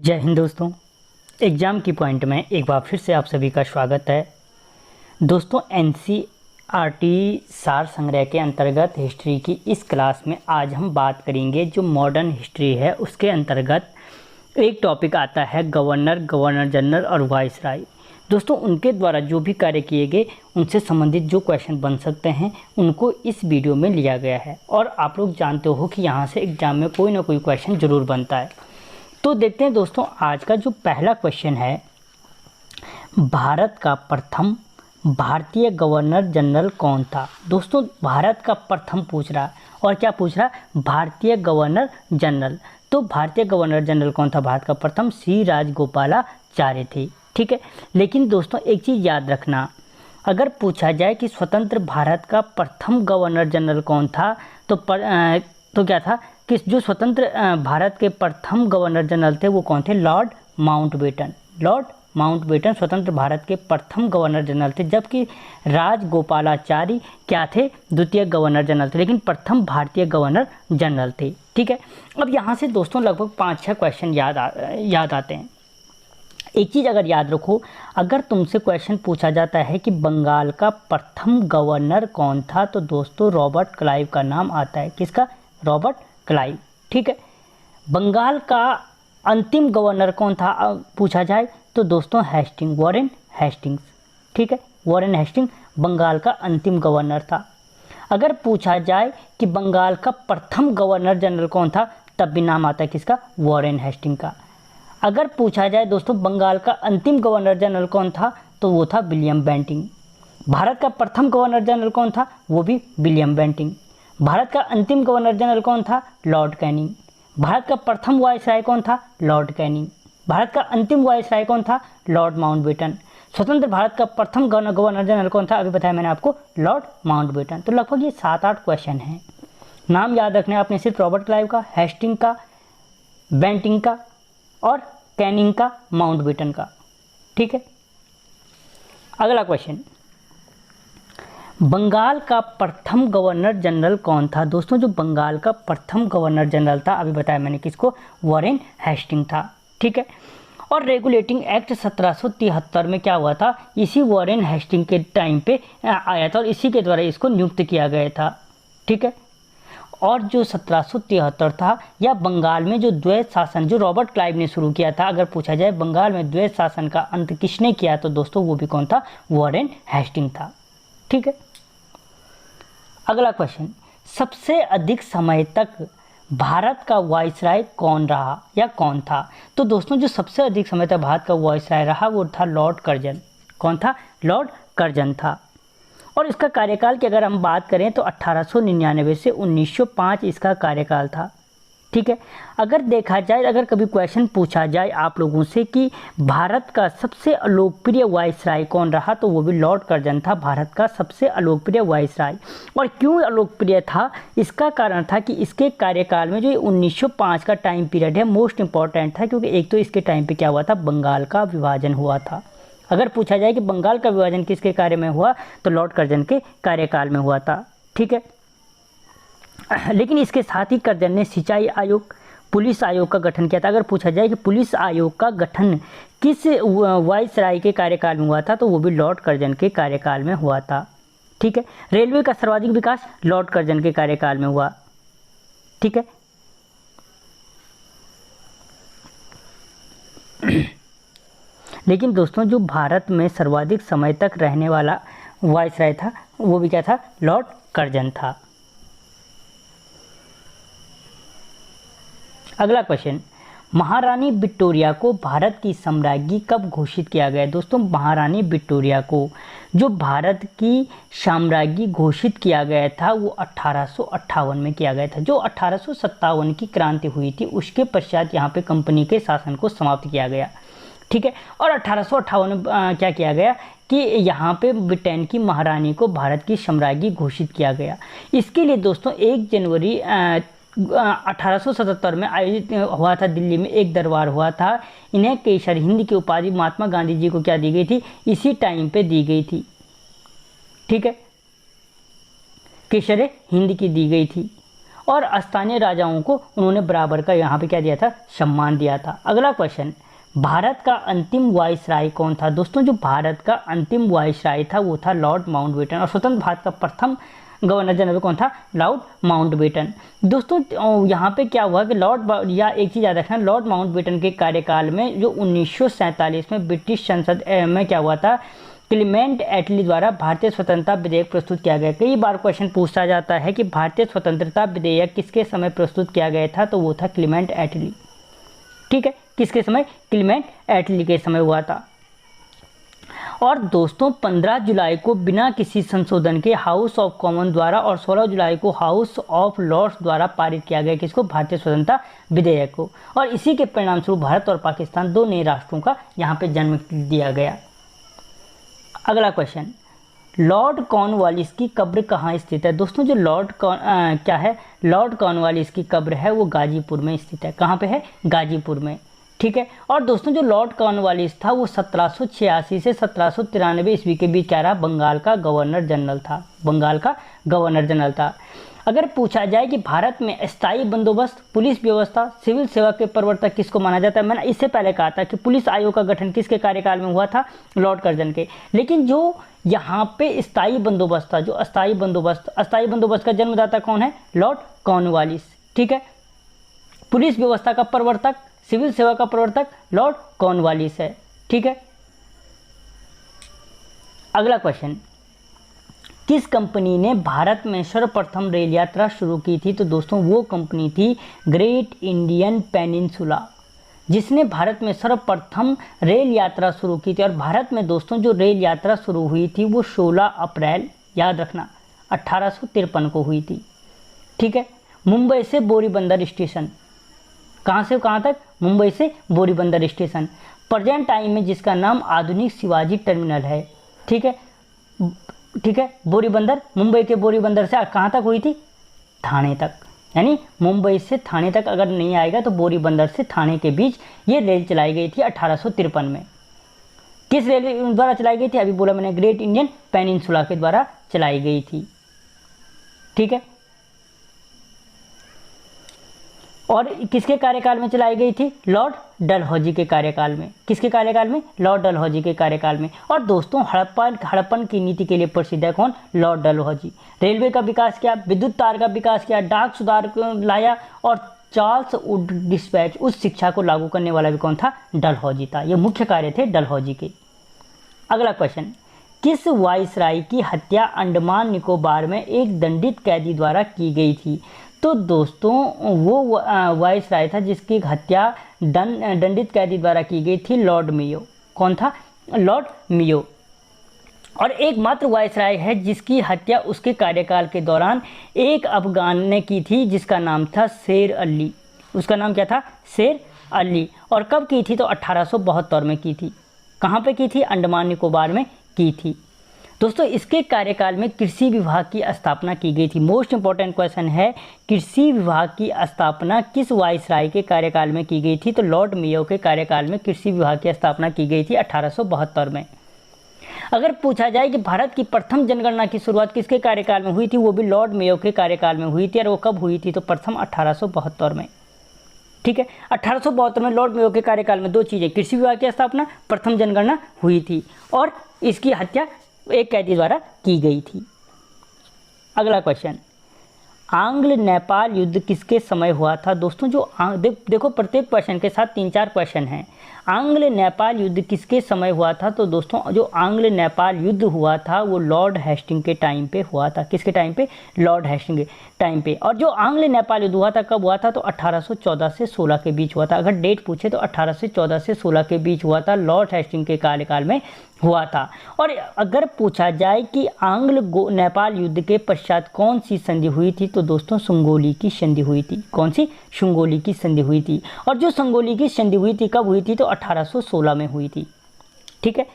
जय हिंद दोस्तों। एग्ज़ाम की पॉइंट में एक बार फिर से आप सभी का स्वागत है। दोस्तों एनसीईआरटी सार संग्रह के अंतर्गत हिस्ट्री की इस क्लास में आज हम बात करेंगे जो मॉडर्न हिस्ट्री है उसके अंतर्गत एक टॉपिक आता है गवर्नर, गवर्नर जनरल और वाइसराय। दोस्तों उनके द्वारा जो भी कार्य किए गए उनसे संबंधित जो क्वेश्चन बन सकते हैं उनको इस वीडियो में लिया गया है और आप लोग जानते हो कि यहाँ से एग्ज़ाम में कोई ना कोई क्वेश्चन ज़रूर बनता है। तो देखते हैं दोस्तों आज का जो पहला क्वेश्चन है, भारत का प्रथम भारतीय गवर्नर जनरल कौन था। दोस्तों भारत का प्रथम पूछ रहा और क्या पूछ रहा, भारतीय गवर्नर जनरल। तो भारतीय गवर्नर जनरल कौन था भारत का प्रथम, सी राजगोपालाचार्य थे। ठीक है, लेकिन दोस्तों एक चीज़ याद रखना, अगर पूछा जाए कि स्वतंत्र भारत का प्रथम गवर्नर जनरल कौन था तो क्या था कि जो स्वतंत्र भारत के प्रथम गवर्नर जनरल थे वो कौन थे, लॉर्ड माउंटबेटन। लॉर्ड माउंटबेटन स्वतंत्र भारत के प्रथम गवर्नर जनरल थे, जबकि राजगोपालाचारी क्या थे, द्वितीय गवर्नर जनरल थे, लेकिन प्रथम भारतीय गवर्नर जनरल थे। ठीक है, अब यहाँ से दोस्तों लगभग 5-6 क्वेश्चन याद आते हैं। एक चीज़ अगर याद रखो, अगर तुमसे क्वेश्चन पूछा जाता है कि बंगाल का प्रथम गवर्नर कौन था तो दोस्तों रॉबर्ट क्लाइव का नाम आता है। किसका, रॉबर्ट क्लाइव। ठीक है, बंगाल का अंतिम गवर्नर कौन था पूछा जाए तो दोस्तों हेस्टिंग, वॉरेन हेस्टिंग्स। ठीक है, वॉरेन हेस्टिंग बंगाल का अंतिम गवर्नर था। अगर पूछा जाए कि बंगाल का प्रथम गवर्नर जनरल कौन था तब भी नाम आता है किसका, वॉरेन हेस्टिंग का। अगर पूछा जाए दोस्तों बंगाल का अंतिम गवर्नर जनरल कौन था तो वो था विलियम बेंटिंग। भारत का प्रथम गवर्नर जनरल कौन था, वो भी विलियम बेंटिंग। भारत का अंतिम गवर्नर जनरल कौन था, लॉर्ड कैनिंग। भारत का प्रथम वायसराय कौन था, लॉर्ड कैनिंग। भारत का अंतिम वायसराय कौन था, लॉर्ड माउंटबेटन। स्वतंत्र भारत का प्रथम गवर्नर जनरल कौन था, अभी बताया मैंने आपको, लॉर्ड माउंटबेटन। तो लगभग ये 7-8 क्वेश्चन हैं। नाम याद रखने आपने सिर्फ रॉबर्ट क्लाइव का, हेस्टिंग का, बेंटिंग का और कैनिंग का, माउंटबेटन का। ठीक है, अगला क्वेश्चन, बंगाल का प्रथम गवर्नर जनरल कौन था। दोस्तों जो बंगाल का प्रथम गवर्नर जनरल था अभी बताया मैंने किसको, वॉरेन हेस्टिंग था। ठीक है, और रेगुलेटिंग एक्ट 1773 में क्या हुआ था, इसी वॉरेन हेस्टिंग के टाइम पे आया था और इसी के द्वारा इसको नियुक्त किया गया था। ठीक है, और जो 1773 था या बंगाल में जो द्वैत शासन जो रॉबर्ट क्लाइव ने शुरू किया था, अगर पूछा जाए बंगाल में द्वैत शासन का अंत किसने किया तो दोस्तों वो भी कौन था, वॉरेन हेस्टिंग था। ठीक है, अगला क्वेश्चन, सबसे अधिक समय तक भारत का वायसराय कौन रहा या कौन था। तो दोस्तों जो सबसे अधिक समय तक भारत का वायसराय रहा वो था लॉर्ड कर्जन। कौन था, लॉर्ड कर्जन था। और इसका कार्यकाल की अगर हम बात करें तो 1899 से 1905 इसका कार्यकाल था। ठीक है, अगर देखा जाए, अगर कभी क्वेश्चन पूछा जाए आप लोगों से कि भारत का सबसे अलोकप्रिय वायसराय कौन रहा तो वो भी लॉर्ड कर्जन था, भारत का सबसे अलोकप्रिय वायसराय। और क्यों अलोकप्रिय था, इसका कारण था कि इसके कार्यकाल में जो 1905 का टाइम पीरियड है मोस्ट इंपॉर्टेंट था, क्योंकि एक तो इसके टाइम पे क्या हुआ था, बंगाल का विभाजन हुआ था। अगर पूछा जाए कि बंगाल का विभाजन किसके कार्य में हुआ तो लॉर्ड कर्जन के कार्यकाल में हुआ था। ठीक है, लेकिन इसके साथ ही कर्जन ने सिंचाई आयोग, पुलिस आयोग का गठन किया था। अगर पूछा जाए कि पुलिस आयोग का गठन किस वायसराय के कार्यकाल में हुआ था तो वो भी लॉर्ड कर्जन के कार्यकाल में हुआ था। ठीक है, रेलवे का सर्वाधिक विकास लॉर्ड कर्जन के कार्यकाल में हुआ। ठीक है, लेकिन दोस्तों जो भारत में सर्वाधिक समय तक रहने वाला वायसराय था वो भी क्या था, लॉर्ड कर्जन था। अगला क्वेश्चन, महारानी विक्टोरिया को भारत की साम्राज्ञी कब घोषित किया गया। दोस्तों महारानी विक्टोरिया को जो भारत की साम्राज्ञी घोषित किया गया था वो 1858 में किया गया था। जो 1857 की क्रांति हुई थी उसके पश्चात यहाँ पे कंपनी के शासन को समाप्त किया गया। ठीक है, और 1858 में क्या किया गया कि यहाँ पे ब्रिटेन की महारानी को भारत की साम्राज्ञी घोषित किया गया। इसके लिए दोस्तों 1 जनवरी 1877 में आयोजित हुआ था, दिल्ली में एक दरबार हुआ था। इन्हें केसर हिंद की उपाधि महात्मा गांधी जी को क्या दी गई थी, इसी टाइम पे दी गई थी। ठीक है, केसर हिंद की दी गई थी। और स्थानीय राजाओं को उन्होंने बराबर का यहाँ पे क्या दिया था, सम्मान दिया था। अगला क्वेश्चन, भारत का अंतिम वाइसराय कौन था? दोस्तों जो भारत का अंतिम वाइसराय था वो था लॉर्ड माउंटबेटन। और स्वतंत्र भारत का प्रथम गवर्नर जनरल कौन था? Lord Mountbatten. दोस्तों यहाँ पे क्या हुआ कि एक चीज़ याद रखना, लॉर्ड माउंटबेटन के कार्यकाल में जो 1947 में ब्रिटिश संसद में क्या हुआ था, क्लीमेंट एटली द्वारा भारतीय स्वतंत्रता विधेयक प्रस्तुत किया गया। कई बार क्वेश्चन पूछा जाता है कि भारतीय स्वतंत्रता विधेयक किसके समय प्रस्तुत किया गया था, तो वो था क्लीमेंट एटली। ठीक है, किसके समय? क्लीमेंट एटली के समय हुआ था। और दोस्तों 15 जुलाई को बिना किसी संशोधन के हाउस ऑफ कॉमन द्वारा और 16 जुलाई को हाउस ऑफ लॉर्ड्स द्वारा पारित किया गया किसको? भारतीय स्वतंत्रता विधेयक को। और इसी के परिणाम स्वरूप भारत और पाकिस्तान दो नए राष्ट्रों का यहाँ पे जन्म दिया गया। अगला क्वेश्चन, लॉर्ड कॉर्नवालिस की कब्र कहाँ स्थित है? दोस्तों जो लॉर्ड कॉर्नवालिस की कब्र है वो गाजीपुर में स्थित है। कहाँ पे है? गाजीपुर में। ठीक है, और दोस्तों जो लॉर्ड कॉर्नवालिस था वो 1786 से 1793 ईस्वी के बीच क्या रहा? बंगाल का गवर्नर जनरल था। बंगाल का गवर्नर जनरल था। अगर पूछा जाए कि भारत में स्थायी बंदोबस्त, पुलिस व्यवस्था, सिविल सेवा के प्रवर्तक किसको माना जाता है? मैंने इससे पहले कहा था कि पुलिस आयोग का गठन किसके कार्यकाल में हुआ था? लॉर्ड कर्जन के। लेकिन जो यहाँ पे स्थायी बंदोबस्त था, जो अस्थायी बंदोबस्त का जन्मदाता कौन है? Lord Cornwallis. ठीक है, पुलिस व्यवस्था का प्रवर्तक, सिविल सेवा का प्रवर्तक लॉर्ड कॉर्नवालिस है। ठीक है, अगला क्वेश्चन, किस कंपनी ने भारत में सर्वप्रथम रेल यात्रा शुरू की थी? तो दोस्तों वो कंपनी थी ग्रेट इंडियन पेनिनसुला, जिसने भारत में सर्वप्रथम रेल यात्रा शुरू की थी। और भारत में दोस्तों जो रेल यात्रा शुरू हुई थी वो 16 अप्रैल, याद रखना, 1853 को हुई थी। ठीक है, मुंबई से बोरीबंदर स्टेशन। कहाँ से कहाँ तक? मुंबई से बोरीबंदर स्टेशन, प्रेजेंट टाइम में जिसका नाम आधुनिक शिवाजी टर्मिनल है। ठीक है, बोरीबंदर, मुंबई के बोरीबंदर से कहाँ तक हुई थी? थाने तक। यानी मुंबई से थाने तक अगर नहीं आएगा तो बोरीबंदर से थाने के बीच ये रेल चलाई गई थी 1853 में। किस रेल द्वारा चलाई गई थी? अभी बोला मैंने, ग्रेट इंडियन पेनिनसुला के द्वारा चलाई गई थी। ठीक है, और किसके कार्यकाल में चलाई गई थी? लॉर्ड डलहौजी के कार्यकाल में। किसके कार्यकाल में? लॉर्ड डलहौजी के कार्यकाल में। और दोस्तों हड़प्पन की नीति के लिए प्रसिद्ध है कौन? लॉर्ड डलहौजी। रेलवे का विकास किया, विद्युत तार का विकास किया, डाक सुधार लाया, और चार्ल्स वुड डिस्पैच, उस शिक्षा को लागू करने वाला भी कौन था? डलहौजी था। ये मुख्य कार्य थे डलहौजी के। अगला क्वेश्चन, किस वाइसराय की हत्या अंडमान निकोबार में एक दंडित कैदी द्वारा की गई थी? तो दोस्तों वो वाइसराय था जिसकी हत्या दंडित कैदी द्वारा की गई थी, लॉर्ड मेयो। कौन था? Lord Mayo. और एकमात्र वाइसराय है जिसकी हत्या उसके कार्यकाल के दौरान एक अफगान ने की थी जिसका नाम था शेर अली। उसका नाम क्या था? शेर अली। और कब की थी? तो 1872 में की थी। कहाँ पे की थी? अंडमान निकोबार में की थी। दोस्तों इसके कार्यकाल में कृषि विभाग की स्थापना की गई थी। मोस्ट इंपॉर्टेंट क्वेश्चन है, कृषि विभाग की स्थापना किस वाइसराय के कार्यकाल में की गई थी? तो लॉर्ड मेयो के कार्यकाल में कृषि विभाग की स्थापना की गई थी 1872 में। अगर पूछा जाए कि भारत की प्रथम जनगणना की शुरुआत किसके कार्यकाल में हुई थी? वो भी लॉर्ड मेयो के कार्यकाल में हुई थी। और वो कब हुई थी? तो प्रथम 1872 में। ठीक है, 1872 में लॉर्ड मेयो के कार्यकाल में दो चीज़ें, कृषि विभाग की स्थापना, प्रथम जनगणना हुई थी, और इसकी हत्या एक कैदी द्वारा की गई थी। अगला क्वेश्चन, आंग्ल नेपाल युद्ध किसके समय हुआ था? दोस्तों जो देखो प्रत्येक क्वेश्चन के साथ 3-4 क्वेश्चन हैं। आंग्ल नेपाल युद्ध किसके समय हुआ था? तो दोस्तों जो आंग्ल नेपाल युद्ध हुआ था वो लॉर्ड हेस्टिंग के टाइम पे हुआ था। किसके टाइम पे? लॉर्ड हेस्टिंग के टाइम पे। और जो आंग्ल नेपाल युद्ध हुआ था कब हुआ था? तो 1814 से 16 के बीच हुआ था। अगर डेट पूछे तो 1814 से 16 के बीच हुआ था, लॉर्ड हेस्टिंग के कार्यकाल में हुआ था। और अगर पूछा जाए कि आंग्ल नेपाल युद्ध के पश्चात कौन सी संधि हुई थी? तो दोस्तों संगोली की संधि हुई थी। कौन सी? संगोली की संधि हुई थी। और जो संगोली की संधि हुई थी कब हुई थी? तो 1816 में हुई थी। ठीक है,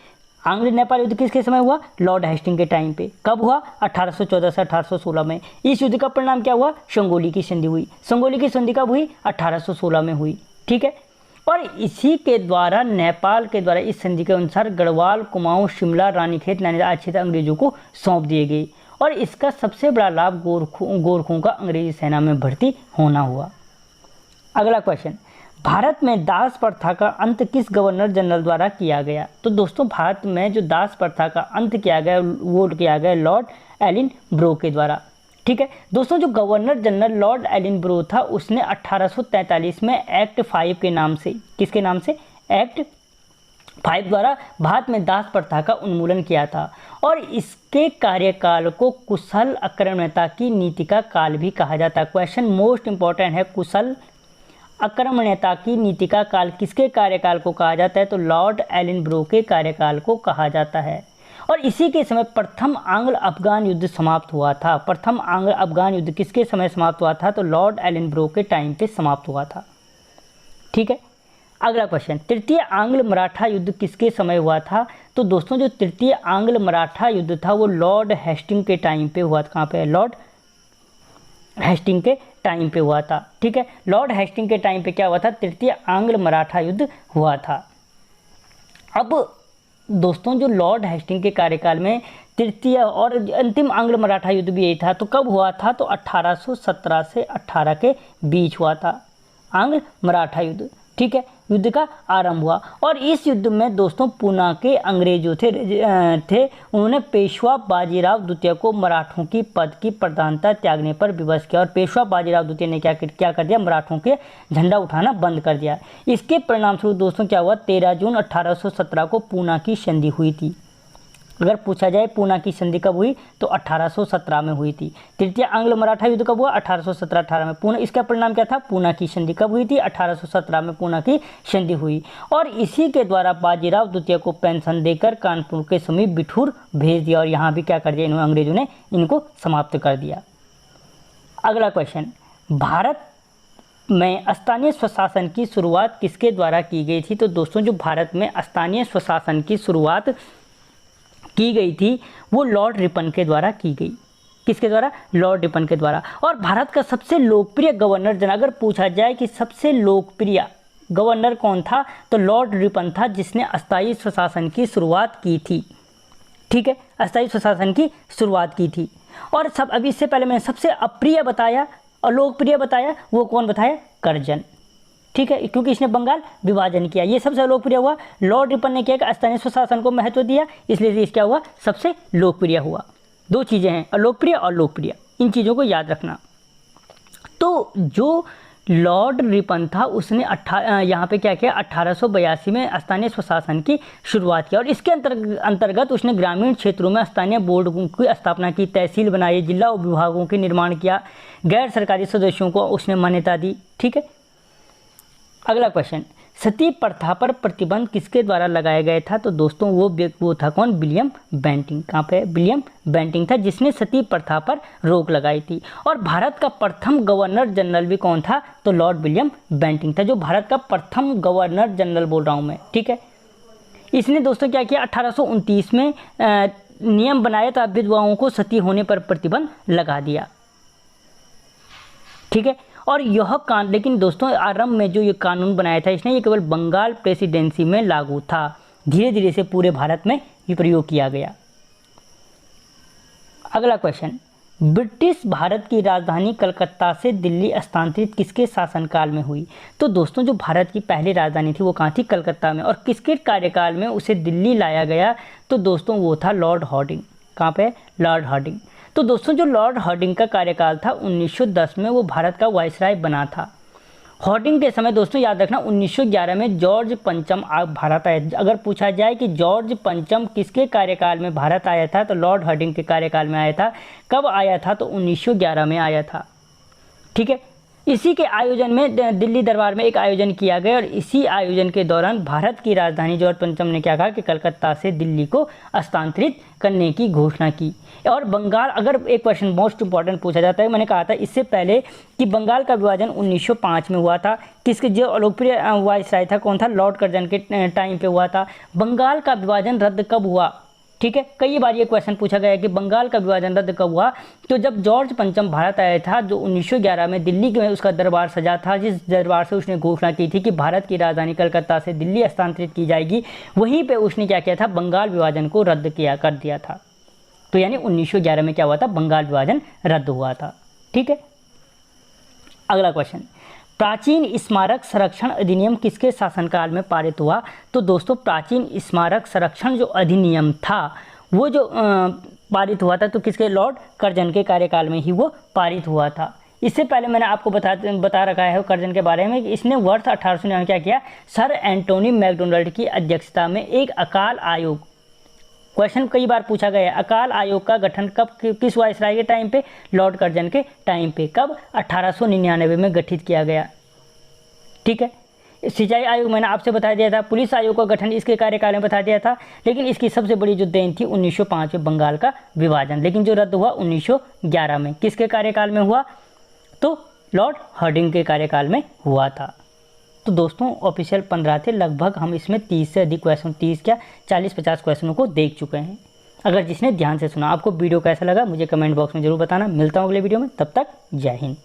आंग्ल नेपाल युद्ध किसके समय हुआ? लॉर्ड हेस्टिंग के टाइम पे। कब हुआ? 1814 से 1816 में। इस युद्ध का परिणाम क्या हुआ? संगोली की संधि हुई। संगोली की संधि कब हुई? 1816 में हुई। ठीक है, और इसी के द्वारा नेपाल के द्वारा इस संधि के अनुसार गढ़वाल, कुमाऊं, शिमला, रानीखेत, नैनीताल क्षेत्र अंग्रेजों को सौंप दिए गए। और इसका सबसे बड़ा लाभ गोरखों का अंग्रेजी सेना में भर्ती होना हुआ। अगला क्वेश्चन, भारत में दास प्रथा का अंत किस गवर्नर जनरल द्वारा किया गया? तो दोस्तों भारत में जो दास प्रथा का अंत किया गया वो किया गया लॉर्ड एलिनब्रो के द्वारा। ठीक है दोस्तों, जो गवर्नर जनरल लॉर्ड एलिनब्रो था उसने 1843 में एक्ट 5 के नाम से, किसके नाम से? एक्ट 5 द्वारा भारत में दास प्रथा का उन्मूलन किया था और इसके कार्यकाल को कुशल आक्रमणता की नीति का काल भी कहा जाता है। क्वेश्चन मोस्ट इंपॉर्टेंट है, कुशल आक्रमणता की नीति का काल किसके कार्यकाल को कहा जाता है? तो लॉर्ड एलिनब्रो के कार्यकाल को कहा जाता है। और इसी के समय प्रथम आंग्ल अफगान युद्ध समाप्त हुआ था। प्रथम आंग्ल अफगान युद्ध किसके समय समाप्त हुआ था? तो लॉर्ड एलिनब्रो के टाइम पे समाप्त हुआ था। ठीक है, अगला क्वेश्चन, तृतीय आंग्ल मराठा युद्ध किसके समय हुआ था? तो दोस्तों जो तृतीय आंग्ल मराठा युद्ध था वो लॉर्ड हेस्टिंग के टाइम पे हुआ था। कहाँ पे? लॉर्ड हेस्टिंग के टाइम पे हुआ था। ठीक है, लॉर्ड हेस्टिंग के टाइम पे क्या हुआ था? तृतीय आंग्ल मराठा युद्ध हुआ था। अब दोस्तों जो लॉर्ड हेस्टिंग के कार्यकाल में तृतीय और अंतिम आंग्ल मराठा युद्ध भी यही था। तो कब हुआ था? तो 1817 से 18 के बीच हुआ था आंग्ल मराठा युद्ध। ठीक है, युद्ध का आरंभ हुआ और इस युद्ध में दोस्तों पूना के अंग्रेज जो थे उन्होंने पेशवा बाजीराव द्वितीय को मराठों की पद की प्रधानता त्यागने पर विवश किया और पेशवा बाजीराव द्वितीय ने क्या कर दिया? मराठों के झंडा उठाना बंद कर दिया। इसके परिणामस्वरूप दोस्तों क्या हुआ? 13 जून 1817 को पूना की संधि हुई थी। अगर पूछा जाए पूना की संधि कब हुई तो 1817 में हुई थी। तृतीय आंग्ल मराठा युद्ध कब हुआ? 1817-18 में। पूना, इसका परिणाम क्या था? पूना की संधि कब हुई थी? 1817 में पूना की संधि हुई और इसी के द्वारा बाजीराव द्वितीय को पेंशन देकर कानपुर के समीप बिठूर भेज दिया और यहाँ भी क्या कर दिया इन्होंने? अंग्रेजों ने इनको समाप्त कर दिया। अगला क्वेश्चन, भारत में स्थानीय स्वशासन की शुरुआत किसके द्वारा की गई थी? तो दोस्तों जो भारत में स्थानीय स्वशासन की शुरुआत की गई थी वो लॉर्ड रिपन के द्वारा की गई। किसके द्वारा? लॉर्ड रिपन के द्वारा। और भारत का सबसे लोकप्रिय गवर्नर जनरल, अगर पूछा जाए कि सबसे लोकप्रिय गवर्नर कौन था तो लॉर्ड रिपन था जिसने अस्थायी स्वशासन की शुरुआत की थी। ठीक है, अस्थायी स्वशासन की शुरुआत की थी। और सब अभी इससे पहले मैंने सबसे अप्रिय बताया और लोकप्रिय बताया, वो कौन बताया? कर्जन। ठीक है, क्योंकि इसने बंगाल विभाजन किया, ये सबसे लोकप्रिय हुआ। लॉर्ड रिपन ने क्या किया? स्थानीय स्वशासन को महत्व दिया, इसलिए क्या हुआ? सबसे लोकप्रिय हुआ। दो चीज़ें हैं, अलोकप्रिय और लोकप्रिय, इन चीज़ों को याद रखना। तो जो लॉर्ड रिपन था उसने यहाँ पे क्या किया? 1882 में स्थानीय स्वशासन की शुरुआत की और इसके अंतर्गत उसने ग्रामीण क्षेत्रों में स्थानीय बोर्ड की स्थापना की, तहसील बनाई, जिला विभागों के निर्माण किया, गैर सरकारी सदस्यों को उसने मान्यता दी। ठीक है, अगला क्वेश्चन, सती प्रथा पर प्रतिबंध किसके द्वारा लगाया गया था? तो दोस्तों वो था कौन? William Bentinck. कहाँ पे? विलियम बेंटिंग था जिसने सती प्रथा पर रोक लगाई थी। और भारत का प्रथम गवर्नर जनरल भी कौन था? तो लॉर्ड विलियम बेंटिंग था, जो भारत का प्रथम गवर्नर जनरल बोल रहा हूँ मैं। ठीक है, इसने दोस्तों क्या किया? 1829 में नियम बनाया था, विधवाओं को सती होने पर प्रतिबंध लगा दिया। ठीक है, और यह कानून, लेकिन दोस्तों आरंभ में जो ये कानून बनाया था इसने, ये केवल बंगाल प्रेसिडेंसी में लागू था। धीरे धीरे से पूरे भारत में ये प्रयोग किया गया। अगला क्वेश्चन, ब्रिटिश भारत की राजधानी कलकत्ता से दिल्ली स्थानांतरित किसके शासनकाल में हुई? तो दोस्तों जो भारत की पहली राजधानी थी वो कहाँ थी? कलकत्ता में। और किसके कार्यकाल में उसे दिल्ली लाया गया? तो दोस्तों वो था लॉर्ड हार्डिंग। कहाँ पे? Lord Hardinge. तो दोस्तों जो लॉर्ड हार्डिंग का कार्यकाल था 1910 में वो भारत का वायसराय बना था। हार्डिंग के समय दोस्तों याद रखना 1911 में जॉर्ज पंचम भारत आया। अगर पूछा जाए कि जॉर्ज पंचम किसके कार्यकाल में भारत आया था तो लॉर्ड हार्डिंग के कार्यकाल में आया था। कब आया था? तो 1911 में आया था। ठीक है, इसी के आयोजन में दिल्ली दरबार में एक आयोजन किया गया और इसी आयोजन के दौरान भारत की राजधानी जॉर्ज पंचम ने क्या कहा कि कलकत्ता से दिल्ली को स्थानांतरित करने की घोषणा की। और बंगाल, अगर एक क्वेश्चन मोस्ट इंपॉर्टेंट पूछा जाता है, मैंने कहा था इससे पहले कि बंगाल का विभाजन 1905 में हुआ था। किसके? जो लोकप्रिय वायसराय था कौन था? लॉर्ड कर्जन के टाइम पे हुआ था। बंगाल का विभाजन रद्द कब हुआ? ठीक है, कई बार ये क्वेश्चन पूछा गया है कि बंगाल का विभाजन रद्द कब हुआ? तो जब जॉर्ज पंचम भारत आया था, जो 1911 में दिल्ली में उसका दरबार सजा था, जिस दरबार से उसने घोषणा की थी कि भारत की राजधानी कलकत्ता से दिल्ली स्थानांतरित की जाएगी, वहीं पे उसने क्या किया था? बंगाल विभाजन को रद्द कर दिया था। तो यानी 1911 में क्या हुआ था, बंगाल विभाजन रद्द हुआ था। ठीक है, अगला क्वेश्चन, प्राचीन स्मारक संरक्षण अधिनियम किसके शासनकाल में पारित हुआ? तो दोस्तों प्राचीन स्मारक संरक्षण जो अधिनियम था वो जो पारित हुआ था तो किसके, लॉर्ड कर्जन के कार्यकाल में ही वो पारित हुआ था। इससे पहले मैंने आपको बता रखा है कर्जन के बारे में कि इसने वर्ष 1899 क्या किया, सर एंटोनी मैकडोनाल्ड की अध्यक्षता में एक अकाल आयोग, क्वेश्चन कई बार पूछा गया है, अकाल आयोग का गठन कब किस वायसराय के टाइम पे, लॉर्ड कर्जन के टाइम पे, कब, 1899 में गठित किया गया। ठीक है, सिंचाई आयोग मैंने आपसे बता दिया था, पुलिस आयोग का गठन इसके कार्यकाल में बता दिया था, लेकिन इसकी सबसे बड़ी जो देन थी 1905 में बंगाल का विभाजन, लेकिन जो रद्द हुआ 1911 में, किसके कार्यकाल में हुआ, तो लॉर्ड हार्डिंग के कार्यकाल में हुआ था। तो दोस्तों ऑफिशियल 15 थे, लगभग हम इसमें 30 से अधिक क्वेश्चन, 30 क्या 40-50 क्वेश्चनों को देख चुके हैं। अगर जिसने ध्यान से सुना, आपको वीडियो कैसा लगा मुझे कमेंट बॉक्स में जरूर बताना। मिलता हूँ अगले वीडियो में, तब तक जय हिंद।